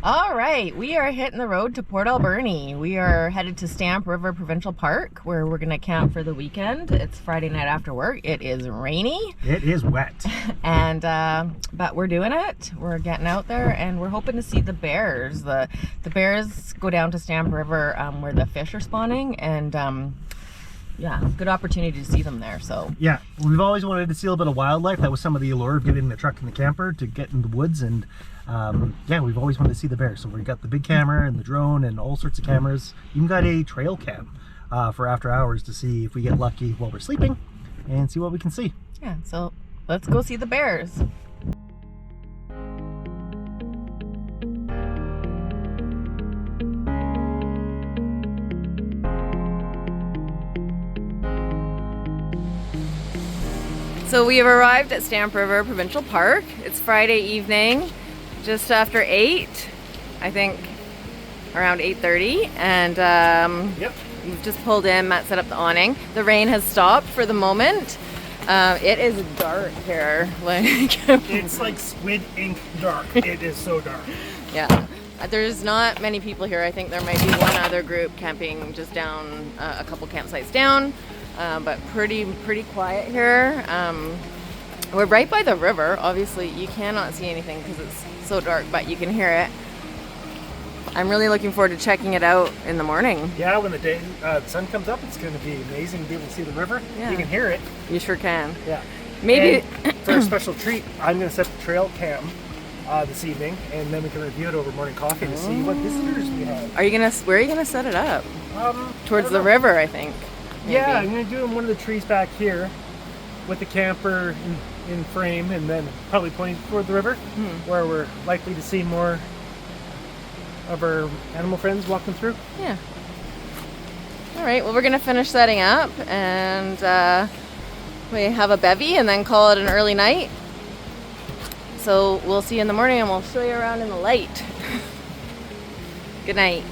All right, we are hitting the road to Port Alberni. We are headed to Stamp River Provincial Park, where we're gonna camp for the weekend. It's Friday night after work. It is rainy. It is wet. And but we're doing it. We're getting out there, and we're hoping to see the bears. The bears go down to Stamp River where the fish are spawning, and yeah, good opportunity to see them there. So yeah, we've always wanted to see a little bit of wildlife. That was some of the allure of getting the truck and the camper, to get in the woods. And yeah, we've always wanted to see the bears. So we've got the big camera and the drone and all sorts of cameras. Even got a trail cam for after hours to see if we get lucky while we're sleeping and see what we can see. Yeah, so let's go see the bears. So we have arrived at Stamp River Provincial Park. It's Friday evening, just after 8, I think around 8:30, and Yep. we've just pulled in. Matt set up the awning. The rain has stopped for the moment. It is dark here. It's like squid ink dark. It is so dark. Yeah. There's not many people here. I think there might be one other group camping just down a couple campsites down. But pretty quiet here. We're right by the river. Obviously you cannot see anything because it's so dark, but you can hear it. I'm really looking forward to checking it out in the morning. Yeah, when the sun comes up, it's going to be amazing to be able to see the river. Yeah. You can hear it. You sure can. Yeah. Maybe And for a special treat, I'm going to set the trail cam this evening, and then we can review it over morning coffee to see what visitors we have. where are you gonna set it up? Towards the know. river, I think. Maybe. Yeah, I'm going to do it in one of the trees back here with the camper in frame, and then probably pointing toward the river, where we're likely to see more of our animal friends walking through. Yeah. All right, well, we're gonna finish setting up, and we have a bevy and then call it an early night. So we'll see you in the morning, and we'll show you around in the light. Good night.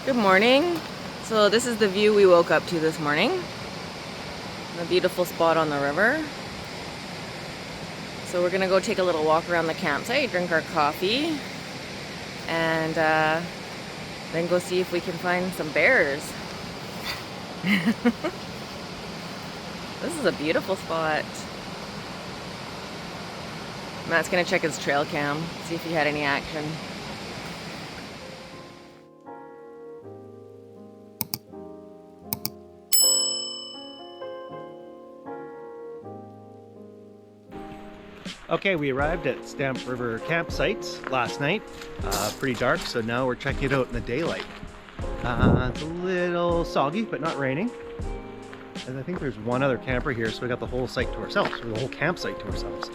Good morning. So this is the view we woke up to this morning. A beautiful spot on the river. So we're gonna go take a little walk around the campsite, drink our coffee, and then go see if we can find some bears. This is a beautiful spot. Matt's gonna check his trail cam, see if he had any action. Okay, we arrived at Stamp River campsite last night. Pretty dark, so now we're checking it out in the daylight. It's a little soggy, but not raining. And I think there's one other camper here, so we got the whole site to ourselves, or the whole campsite to ourselves.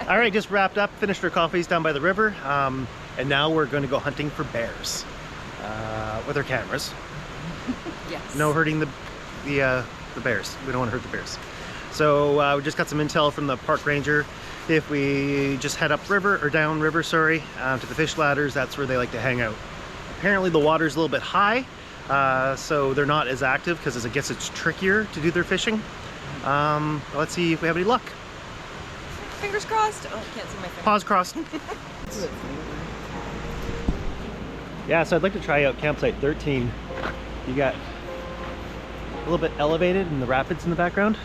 All right, just wrapped up, finished our coffees down by the river, and now we're going to go hunting for bears with our cameras. Yes. No hurting the bears. We don't want to hurt the bears. So we just got some intel from the park ranger. If we just head upriver, or downriver, sorry, to the fish ladders, that's where they like to hang out. Apparently the water's a little bit high, so they're not as active because I guess it's trickier to do their fishing. Let's see if we have any luck. Fingers crossed. Oh, I can't see my fingers. Paws crossed. Yeah, so I'd like to try out campsite 13. You got a little bit elevated and the rapids in the background.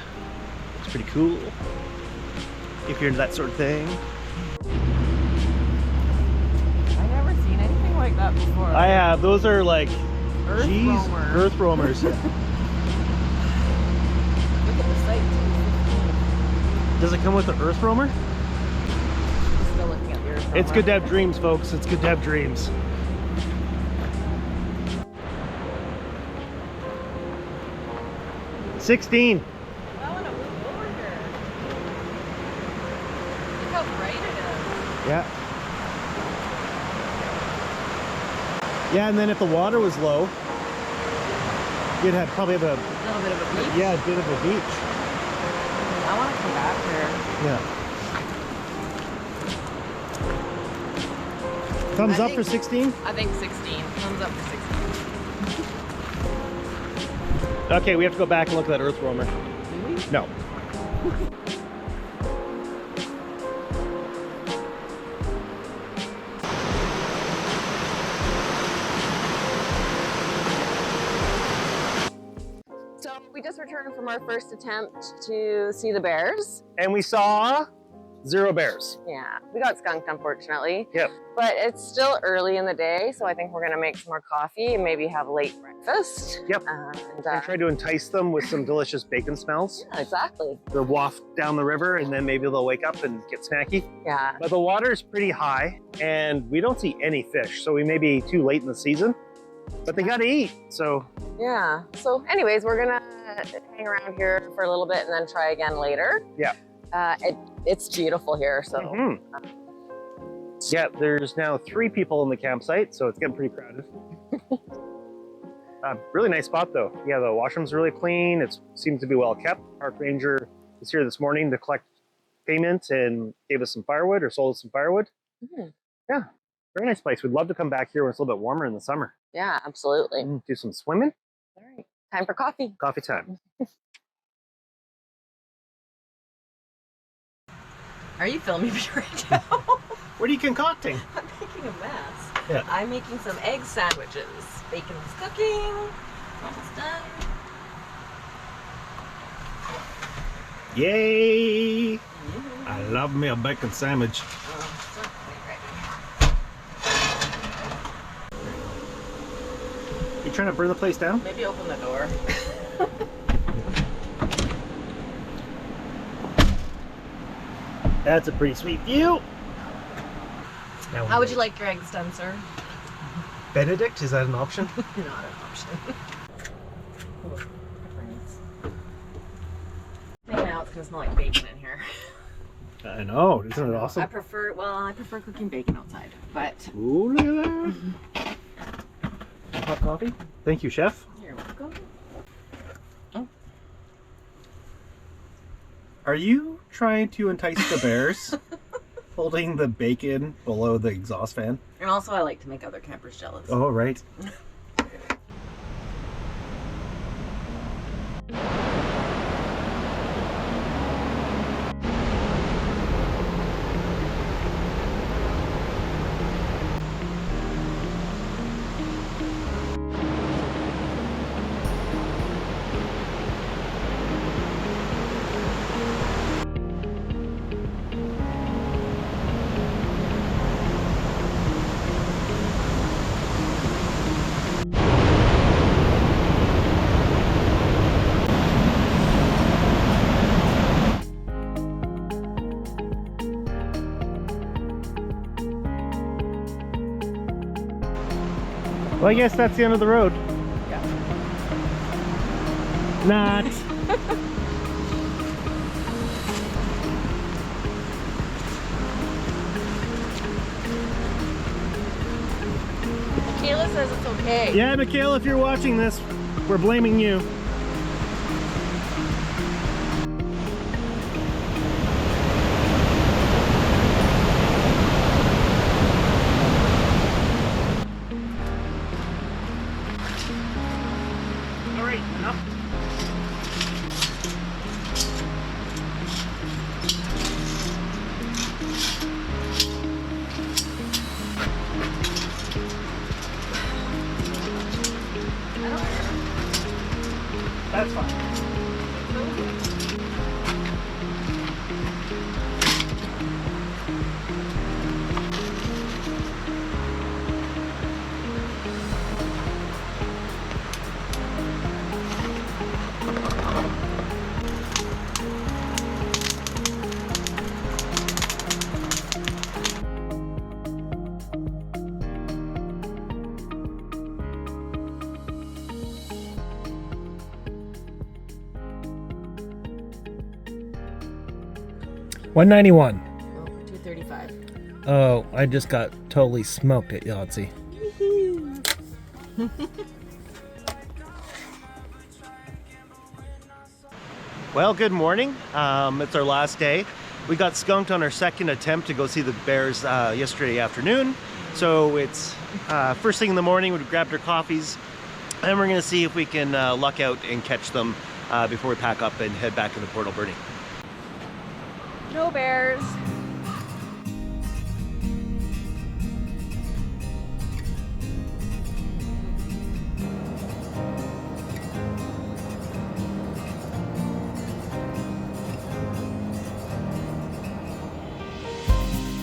It's pretty cool if you're into that sort of thing. I've never seen anything like that before. I have. Those are like Earth roamers. Earth roamers. Look at the site too. Does it come with the Earth roamer? Still looking at the Earth roamer. It's good to have dreams, folks. It's good to have dreams. 16. I want to move over here. Look how bright it is. Yeah. Yeah, and then if the water was low, you'd have probably have a little bit of a beach. Yeah, a bit of a beach. I want to come back here. Yeah. Thumbs up for 16? I think 16. Thumbs up for 16. Okay, we have to go back and look at that earth roamer. Do we? No. So we just returned from our first attempt to see the bears. And we saw 0 bears. Yeah, we got skunked, unfortunately. Yep. But it's still early in the day, so I think we're gonna make some more coffee and maybe have a late breakfast. Yep. I tried to entice them with some delicious bacon smells. Yeah, exactly. The waft down the river, and then maybe they'll wake up and get snacky. Yeah. But the water is pretty high, and we don't see any fish, so we may be too late in the season. But they gotta eat, so. Yeah. So anyways, we're gonna hang around here for a little bit and then try again later. Yeah. It's beautiful here, so. Mm-hmm. Yeah, there's now 3 people in the campsite, so it's getting pretty crowded. Really nice spot though. Yeah, the washroom's really clean. It seems to be well kept. Park ranger was here this morning to collect payment and gave us some firewood, or sold us some firewood. Mm-hmm. Yeah, very nice place. We'd love to come back here when it's a little bit warmer in the summer. Yeah, absolutely. Do some swimming. All right, time for coffee. Coffee time. Are you filming me right now? What are you concocting? I'm making a mess. Yeah. I'm making some egg sandwiches. Bacon's cooking. Almost done. Yay! I love me a bacon sandwich. It's not quite ready. You trying to burn the place down? Maybe open the door. That's a pretty sweet view. Now How would you like your eggs done, sir? Benedict, is that an option? Not an option. I think now it's gonna smell like bacon in here. I know, isn't it awesome? I prefer cooking bacon outside, but. Ooh, look at that. Hot coffee? Thank you, chef. You're welcome. Oh. Are you trying to entice the bears? Holding the bacon below the exhaust fan? And also I like to make other campers jealous. Oh, right. Well, I guess that's the end of the road. Yeah. Not. Michaela says it's okay. Yeah, Michaela, if you're watching this, we're blaming you. All right, enough. That's fine. $191. Oh, $2.35. Oh, I just got totally smoked at Yahtzee. Well, good morning. It's our last day. We got skunked on our second attempt to go see the bears yesterday afternoon. So it's first thing in the morning, we grabbed our coffees, and we're gonna see if we can luck out and catch them before we pack up and head back to the Port Alberni. No bears.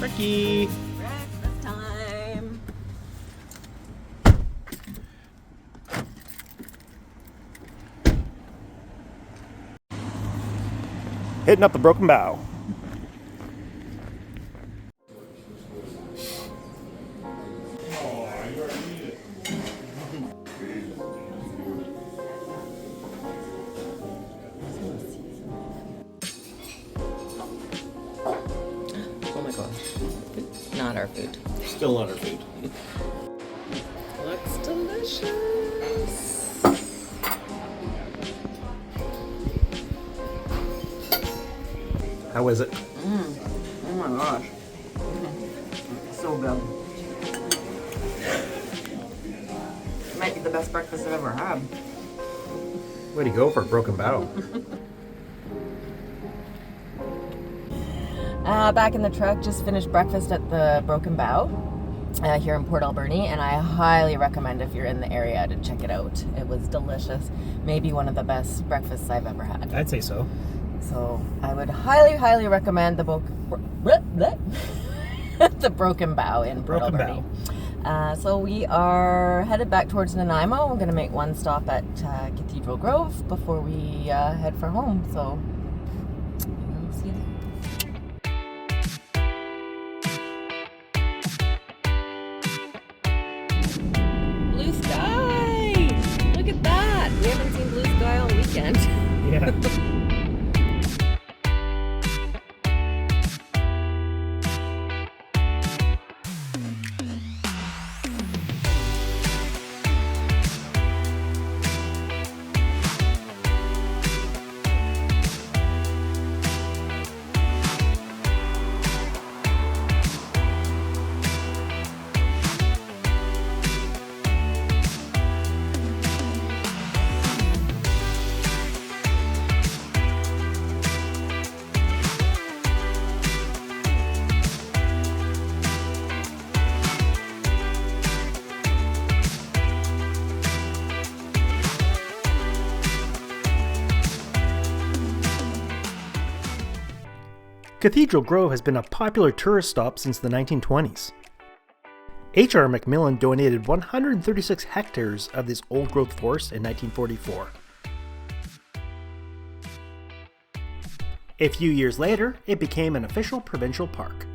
Ricky! Breakfast time. Hitting up the broken bow. Oh my gosh. It's not our food. Still not our food. Looks delicious. How is it? Oh my gosh. So good. Might be the best breakfast I've ever had. Way to go for a broken bow. Back in the truck, just finished breakfast at the Broken Bow here in Port Alberni, and I highly recommend if you're in the area to check it out. It was delicious. Maybe one of the best breakfasts I've ever had. I'd say so. So I would highly, highly recommend the the Broken Bow in Port Broken Alberni. So we are headed back towards Nanaimo. I'm going to make one stop at Cathedral Grove before we head for home. So we'll see you there. Blue sky! Look at that! We haven't seen blue sky all weekend. Yeah. Cathedral Grove has been a popular tourist stop since the 1920s. H.R. Macmillan donated 136 hectares of this old-growth forest in 1944. A few years later, it became an official provincial park.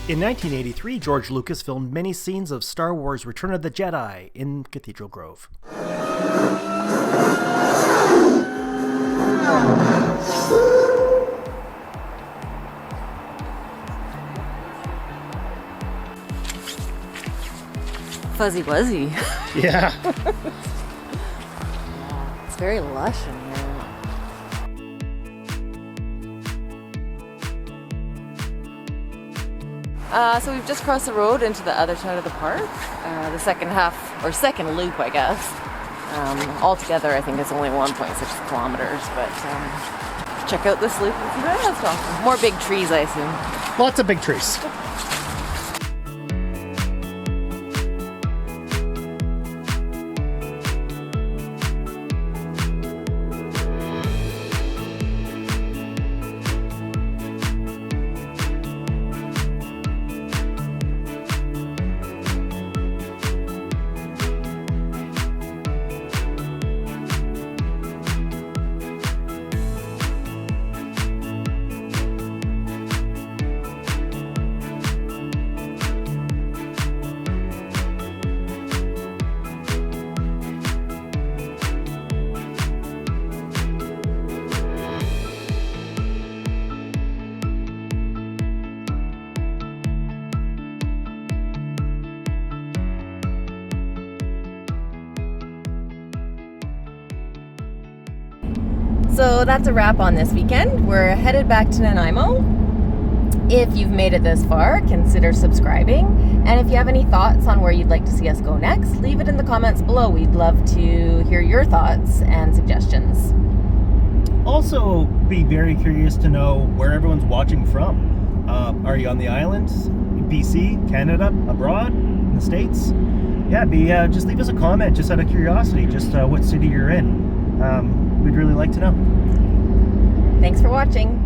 In 1983, George Lucas filmed many scenes of Star Wars Return of the Jedi in Cathedral Grove. Fuzzy Wuzzy. Yeah. very lush in here. So we've just crossed the road into the other side of the park, the second half, or second loop, I guess. Altogether, I think it's only 1.6 kilometers, but check out this loop and see what it has to offer. More big trees, I assume. Lots of big trees. So that's a wrap on this weekend. We're headed back to Nanaimo. If you've made it this far, consider subscribing. And if you have any thoughts on where you'd like to see us go next, leave it in the comments below. We'd love to hear your thoughts and suggestions. Also, be very curious to know where everyone's watching from. Are you on the islands, BC, Canada, abroad, in the States? Yeah, just leave us a comment, just out of curiosity, just what city you're in. We'd really like to know. Thanks for watching.